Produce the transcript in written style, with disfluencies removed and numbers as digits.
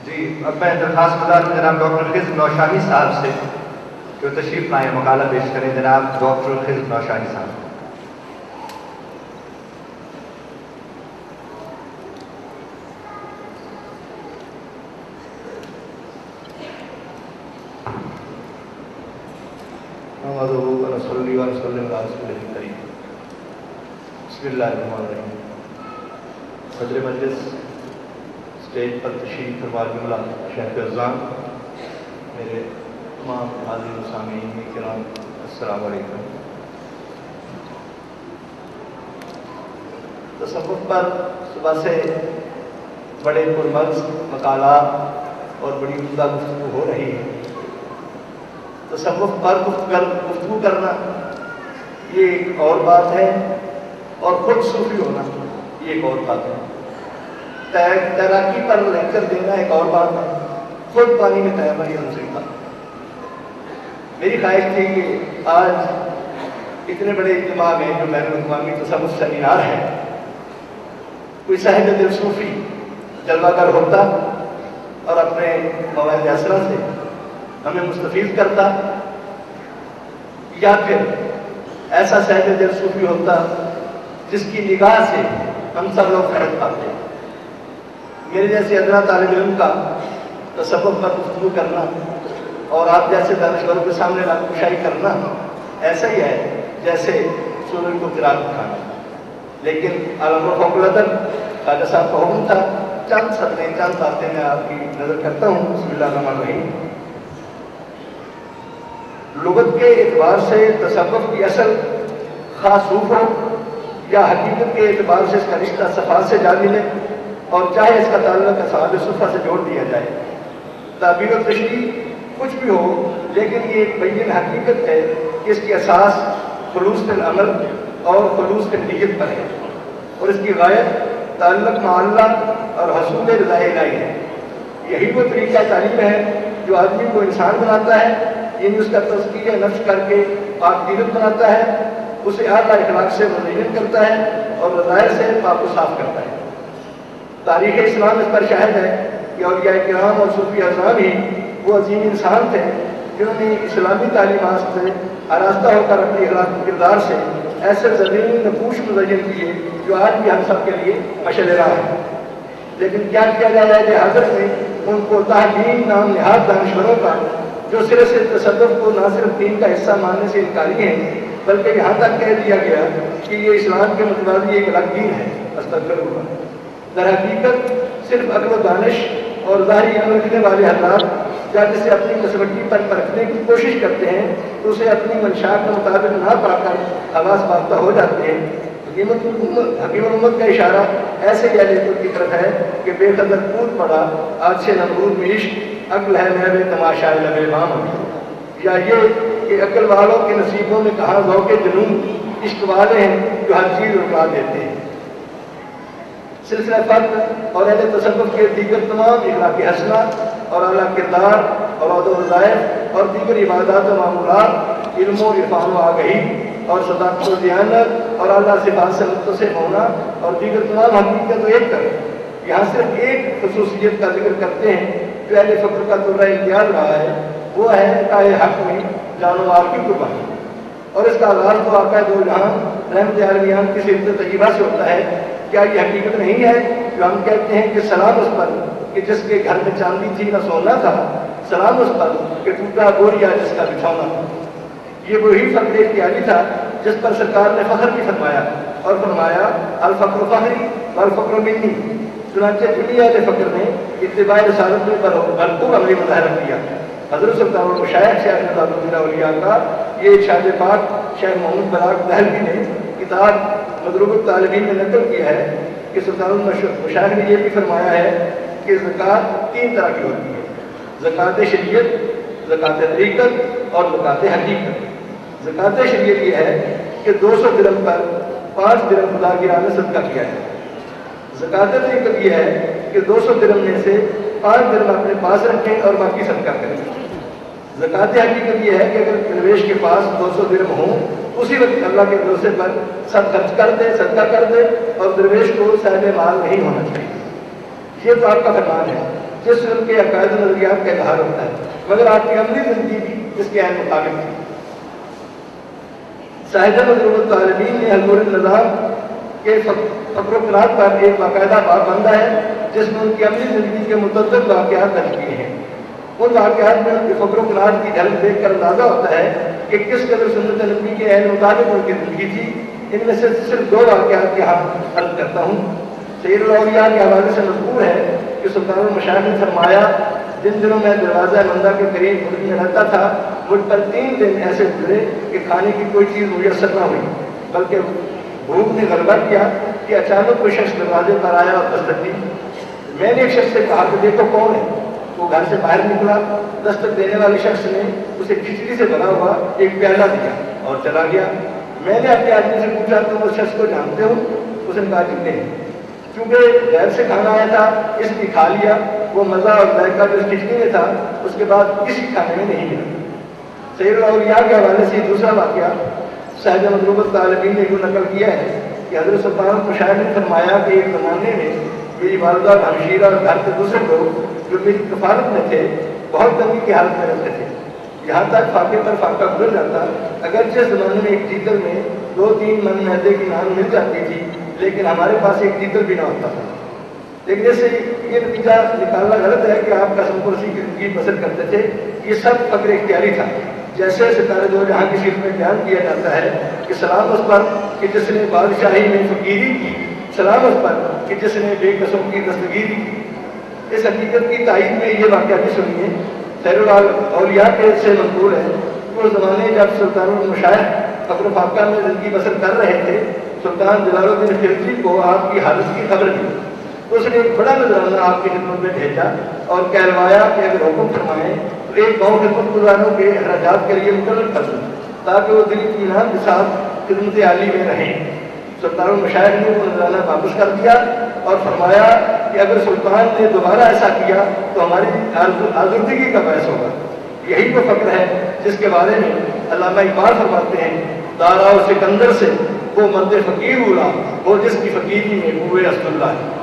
جی اب میں درخواست گزار ہوں جناب ڈاکٹر خضر نوشانی صاحب سے جو تشریف لائیں مقالہ پیش کریں. جناب ڈاکٹر خضر نوشانی صاحب. بسم اللہ الرحمن الرحیم. صدر مجلس اسٹیج پر تشریف فرما جملہ شیخ اعظام، میرے تمام حاضرین و سامعین کرام، السلام علیکم. تصوف پر صبح سے بڑے پرمغز مقالات اور بڑی عمدہ گفتگو ہو رہی ہے. تصوف پر گفتگو کرنا یہ ایک اور بات ہے، اور خود صوفی ہونا یہ ایک اور بات ہے. تیراکی پر لیکچر دینا ایک اور بات ہے، خود پانی میں تیرنا یہ دوسری بات. میری خواہش تھی کہ آج اتنے بڑے اجتماع میں جو بین الاقوامی تصوف سیمینار ہے، کوئی صاحب دل صوفی جلوہ گر ہوتا اور اپنے مواد اسرا سے ہمیں مستفید کرتا، یا پھر ایسا صاحب دل صوفی ہوتا جس کی نگاہ سے ہم سب لوگ فیض پاتے ہیں. میرے جیسے ادنا طالب علم کا تصوف پر گفتگو کرنا اور آپ جیسے دانشوروں کے سامنے راکشائی کرنا ایسا ہی ہے جیسے سورج کو قرار دکھانا. لیکن عالم فوق العدل خواجہ صاحب کا حکم تھا، چند سطریں چند باتیں میں آپ کی نظر کرتا ہوں. بسم اللہ الرحمن الرحیم. لغت کے اعتبار سے تصوف کی اصل خاص روح ہو یا حقیقت کے اعتبار سے اس کا رشتہ صفات سے جا ملے، اور چاہے اس کا تعلق اصحاب صفہ سے جوڑ دیا جائے. تعبیر و تشریح کچھ بھی ہو، لیکن یہ ایک بین حقیقت ہے کہ اس کی اساس خلوص العمل اور خلوص نیت پر ہے، اور اس کی غایت تعلق مع اللہ اور حصول رضا الہی ہے. یہی وہ طریقہ تعلیم ہے جو آدمی کو انسان بناتا ہے، یعنی اس کا تزکیہ نفس کر کے پاک دیرت بناتا ہے، اسے اعلیٰ اخلاق سے مزین کرتا ہے اور رضائر سے پاک و صاف کرتا ہے. تاریخ اسلام اس پر شاہد ہے کہ اولیاء کرام اور صوفی اعظام ہی وہ عظیم انسان تھے جنہوں نے اسلامی تعلیمات سے آراستہ ہو کر اپنی اخلاق و کردار سے ایسے زمین نقوش مزین کیے جو آج بھی ہم سب کے لیے مشعل راہ ہے. لیکن کیا کیا جائے کہ حضرت نے ان کو تحدین نام نہاد دانشوروں کا جو سرے سے تصوف کو نہ صرف دین کا حصہ ماننے سے انکاری ہیں بلکہ یہاں تک کہہ دیا گیا کہ یہ اسلام کے متوازی ایک الگ دین ہے. استغفر اللہ. در حقیقت صرف عقل و دانش اور ظاہری علم رکھنے والے حضرات جب اسے اپنی مسوٹی پر پرکھنے کی کوشش کرتے ہیں تو اسے اپنی منشا کے مطابق نہ پا کر حواس باختہ ہو جاتے ہیں. حکیم الامت کا اشارہ ایسے گیلیتوں کی طرف ہے کہ بے قدر کود پڑا آج سے نمرود میں عشق، عقل ہے محو تماشا لبے بام. یا یہ کہ عقل والوں کے نصیبوں میں کہاں ذوق جنون عشق والے ہیں جو ہر چیز رکا دیتے ہیں. سلسلہ فرق اور اہل تصوف کے دیگر تمام اخلاقی حسنہ اور اعلیٰ کردار اور عہد و وظائف اور دیگر عبادات و معمولات، علم و عرفان و آگہی اور صداقت و دیانت اور اعلیٰ صفات سے متصف ہونا اور دیگر تمام حقیقت و ایک کر یہاں صرف ایک خصوصیت کا ذکر کرتے ہیں جو اہل فقر کا درہ امتیاز رہا ہے، وہ ہے کہ حق میں جان و مال کی قربانی. اور اس کا آغاز تو آقا دو جہاں رحمت عالمیان کی سیرت طیبہ سے ہوتا ہے. کیا یہ حقیقت نہیں ہے جو ہم کہتے ہیں کہ سلام اس پر کہ جس کے گھر میں چاندی تھی نہ سونا تھا، سلام اس پر کہ ٹوٹا بوریا جس کا بچھونا تھا. یہ وہی فقر اختیاری تھا جس پر سرکار نے فخر بھی فرمایا اور فرمایا الفقر فخری والفقر منی. چنانچہ دنیا کے فقر نے اتباع رسالت میں بھرپور عملی مظاہرہ کیا. حضرت سلطان المشائخ شیخ نظام الدین اولیاء کا یہ ارشاد پاک شیخ محمد براق دہلوی نے کتاب مدروب الطالبین میں نقل کیا ہے کہ سلطان المشائخ نے یہ بھی فرمایا ہے کہ زکوٰۃ تین طرح کی ہوتی ہے: زکوٰۃ شریعت، زکوٰۃ طریقت اور زکوٰۃ حقیقت. زکوٰۃ شریعت یہ ہے کہ 200 درہم پر 5 درہم خدا کی راہ میں صدقہ کیا ہے. زکوٰۃ طریقت یہ ہے کہ 200 درہم میں سے 5 درہم اپنے پاس رکھیں اور باقی صدقہ کریں. زکوٰۃ حقیقت یہ ہے کہ اگر درویش کے پاس 200 درہم ہوں اسی وقت اللہ کے بھروسے پر سب خرچ کر دے، صدقہ کر دے، اور درویش کو صاحب مال نہیں ہونا چاہیے. یہ تو آپ کا فرمان ہے جس ان کے عقائد و نظریات کا اظہار ہوتا ہے، مگر آپ کی عملی زندگی بھی اس کے عین مطابق تھی۔ صاحب مضروبۃ العالمین نے حضور النظام کے فقر و قناعت پر ایک باقاعدہ باب بندہ ہے جس میں ان کی عملی زندگی کے متعدد واقعات درج کیے ہیں۔ ان واقعات میں ان کے فقر و قناعت کی جھلک دیکھ کر اندازہ ہوتا ہے کہ کس قدر سنت نبوی کے عین مطابق ان کی زندگی تھی۔ ان میں سے صرف دو واقعات یہاں عرض کرتا ہوں۔ سید الاولیاء کے حوالے سے مذکور ہے کہ سلطان المشائخ نے فرمایا، جن دنوں میں دروازہ مندہ کے قریب خود میں رہتا تھا، مجھ پر 3 دن ایسے گزرے کہ کھانے کی کوئی چیز میسر نہ ہوئی، بلکہ بھوک نے غلبہ کیا کہ اچانک کوئی شخص دروازے پر آیا اور دستک دی۔ میں نے ایک شخص سے کہا کہ دیکھو کون ہے؟ وہ گھر سے باہر نکلا، دستک دینے والے شخص نے اسے کھچڑی سے بنا ہوا ایک پیالہ دیا اور چلا گیا۔ میں نے اپنے آدمی سے پوچھا تم اس شخص کو جانتے ہو؟ اس نے کہا کہ نہیں، چونکہ گھر سے کھانا آیا تھا اس نے کھا لیا، وہ مزہ اور ذائقہ جو اس کھچڑی میں تھا اس کے بعد کسی کھانے میں نہیں ملا۔ سید الاولیاء کے حوالے سے دوسرا واقعہ صاحب مضروبۃ العالمین نے یہ نقل کیا ہے کہ حضرت سلطان المشائخ نے فرمایا کہ ایک زمانے میں میری والدہ اور ہمشیرہ اور گھر کے دوسرے لوگ جو میری کفالت میں تھے بہت تنگی کی حالت میں رہتے تھے، یہاں تک فاقے پر فاقہ گزر جاتا۔ اگرچہ اس زمانے میں ایک چیتل میں 2-3 من میدے کی نان مل جاتی تھی، لیکن ہمارے پاس ایک چیتل بھی نہ ہوتا تھا۔ لیکن اس سے یہ نتیجہ نکالنا غلط ہے کہ آپ قسم پرسی کی زندگی بسر کرتے تھے، یہ سب فقر اختیاری تھا۔ جیسے ستارے دو جہاں کی شیخ میں بیان کیا جاتا ہے کہ سلام اس پر کہ جس نے بادشاہی میں فقیری کی، سلام اس پر کہ جس نے بے قسم کی دستگیری کی۔ اس حقیقت کی تائید میں یہ واقعہ بھی سنیے۔ سیر الاولیاء کے سے منقول ہے کہ اس زمانے جب سلطان المشائخ فقر و فاقہ میں زندگی بسر کر رہے تھے، سلطان جلال الدین خلجی کو آپ کی حالت کی خبر دی، تو اس نے ایک بڑا نذرانہ آپ کی خدمت میں بھیجا اور کہلوایا کہ اگر حکم فرمائیں تو ایک گاؤں خدمت گزاروں کے اخراجات کے لیے مقرر کر دوں تاکہ وہ دل اطمینان کے ساتھ خدمت عالی میں رہیں۔ سلطان المشائخ نے وہ نذرانہ واپس کر دیا اور فرمایا کہ اگر سلطان نے دوبارہ ایسا کیا تو ہماری آزردگی کا باعث ہوگا۔ یہی وہ فقر ہے جس کے بارے میں علامہ اقبال فرماتے ہیں، دارا و سکندر سے وہ مرد فقیر اولا، وہ جس کی فقیری میں ہوئے اسد اللہ ہے۔